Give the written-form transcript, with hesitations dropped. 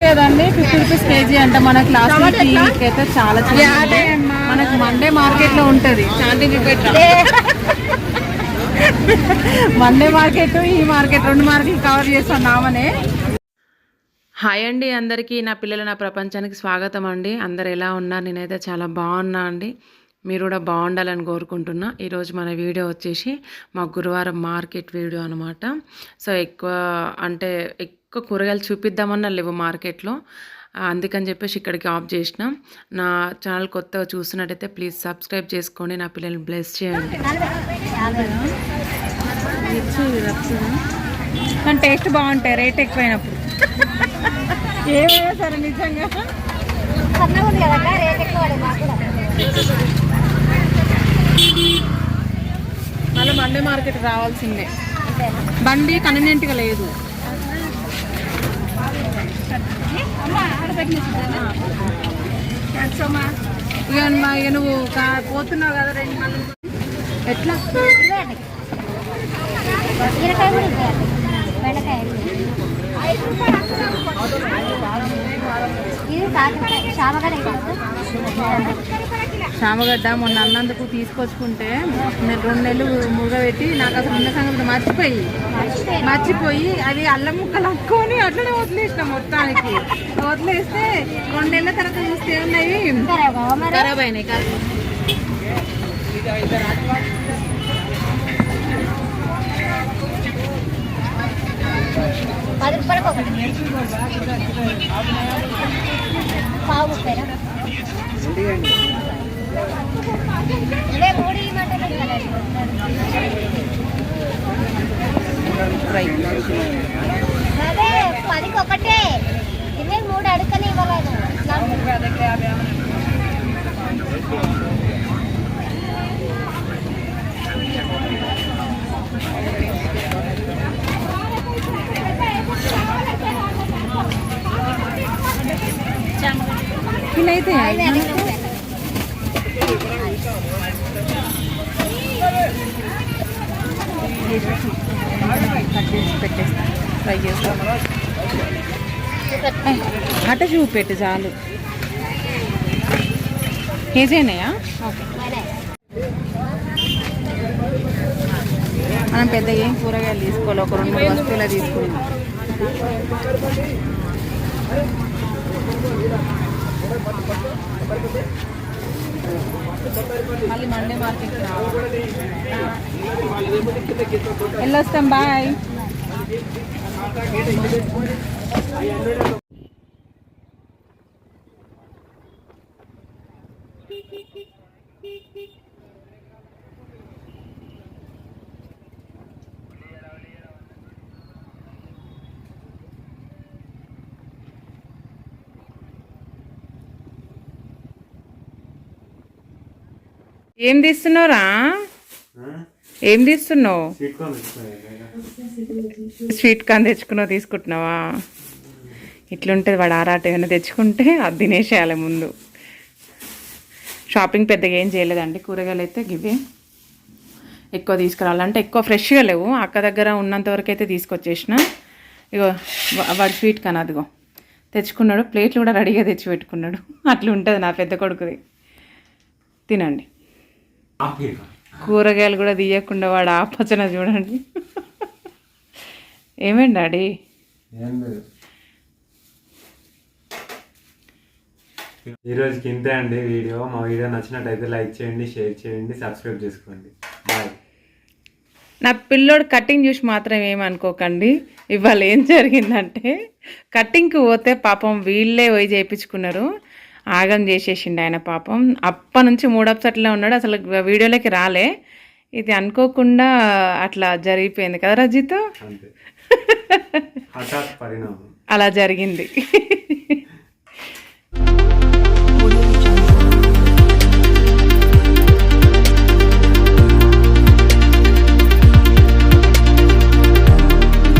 లేదండి 50 rupees KG అంట. మన క్లాస్ అయితే చాలా మనకి మండే మార్కెట్ లో ఉంటది. మండే మార్కెట్ ఈ మార్కెట్ 2 మార్కెట్ కవర్ చేస్తున్నామనే. హాయ్ అండి అందరికీ, నా పిల్లల నా ప్రపంచానికి స్వాగతం అండి. అందరు ఎలా ఉన్నారు? నేనైతే చాలా బాగున్నా అండి. మీరు కూడా బాగుండాలని కోరుకుంటున్నా. ఈరోజు మన వీడియో వచ్చేసి మా గురువారం మార్కెట్ వీడియో అనమాట. సో ఎక్కువ కూరగాయలు చూపిద్దామన్నా లేవు మార్కెట్లో, అందుకని చెప్పేసి ఇక్కడికి ఆఫ్ చేసిన. నా ఛానల్ కొత్తగా చూస్తున్నట్టయితే ప్లీజ్ సబ్స్క్రైబ్ చేసుకోండి, నా పిల్లల్ని బ్లెస్ చేయండి. కానీ టేస్ట్ బాగుంటాయి, రేట్ ఎక్కువైనప్పుడు. ఏమైనా సరే నిజంగా మళ్ళీ మండే మార్కెట్ రావాల్సిందే. బండి కన్వీనియంట్గా లేదు. ఇక నువ్వు పోతున్నావు కదా, 2 మళ్ళీ ఎట్లా చామగడ్డ మొన్న అన్నందుకు తీసుకొచ్చుకుంటే నేను 2 నెలలు మురగబెట్టి నాకు అసలు ఉన్న సంగతి మర్చిపోయి అది అల్లం ముక్కలు అక్కుని అట్లనే వదిలేసిన. మొత్తానికి వదిలేస్తే 2 నెలల తర్వాత చూస్తే ఏమున్నాయి, ఖరాబ్ అయినాయి. అదే 10కి ఒకటే, ఇవే 3 అడుకని ఇవ్వలేదు. ఇలాయితే పెట్టేస్తాను, ఫ్రై చేస్తాను. అట చూపెట్టు చాలు. కేజీనాయా? ఓకే. మనం పెద్ద ఏం కూరగాయలు తీసుకోవాలి, ఒక 2 వస్తువులు తీసుకున్నాం. మళ్ళీ మండే మార్కెట్ రావాలి. వెళ్ళొస్తాం, బాయ్. ఏం తీస్తున్నావురా? ఏం తీస్తున్నావు? స్వీట్ కార్న్ తెచ్చుకున్నావు, తీసుకుంటున్నావా? ఇట్లుంటుంది వాడు ఆరాట. ఏమైనా తెచ్చుకుంటే అది తినేసేయాలి ముందు. షాపింగ్ పెద్దగా ఏం చేయలేదండి. కూరగాయలు అయితే ఇవి ఎక్కువ తీసుకురావాలంటే ఎక్కువ ఫ్రెష్గా లేవు. అక్క దగ్గర ఉన్నంత వరకు అయితే తీసుకొచ్చేసిన. ఇగో వాడు స్వీట్ కార్న్ అదిగో తెచ్చుకున్నాడు. ప్లేట్లు కూడా రెడీగా తెచ్చి పెట్టుకున్నాడు. అట్లా ఉంటుంది నా పెద్ద కొడుకుది. తినండి. కూరగాయలు కూడా తీయకుండా వాడు ఆపచన చూడండి. ఏమేంటి డాడీ? ఈరోజుకి ఇంతే అండి వీడియో. మా వీడియో నచ్చినట్టయితే లైక్ చేయండి, షేర్ చేయండి, సబ్స్క్రైబ్ చేసుకోండి. బాయ్. నా పిల్లోడు కటింగ్ చూసి మాత్రం ఏమనుకోకండి. ఇవాళ ఏం జరిగిందంటే కటింగ్కి పోతే పాపం వీళ్ళే పోయి చేయించుకున్నారు. ఆగం చేసేసిండు ఆయన పాపం. అప్పటి నుంచి 3 అప్సెట్లో ఉన్నాడు. అసలు వీడియోలోకి రాలే. ఇది అనుకోకుండా అట్లా జరిగిపోయింది కదా రజిత్. హఠాత్ పరిణామం అలా జరిగింది.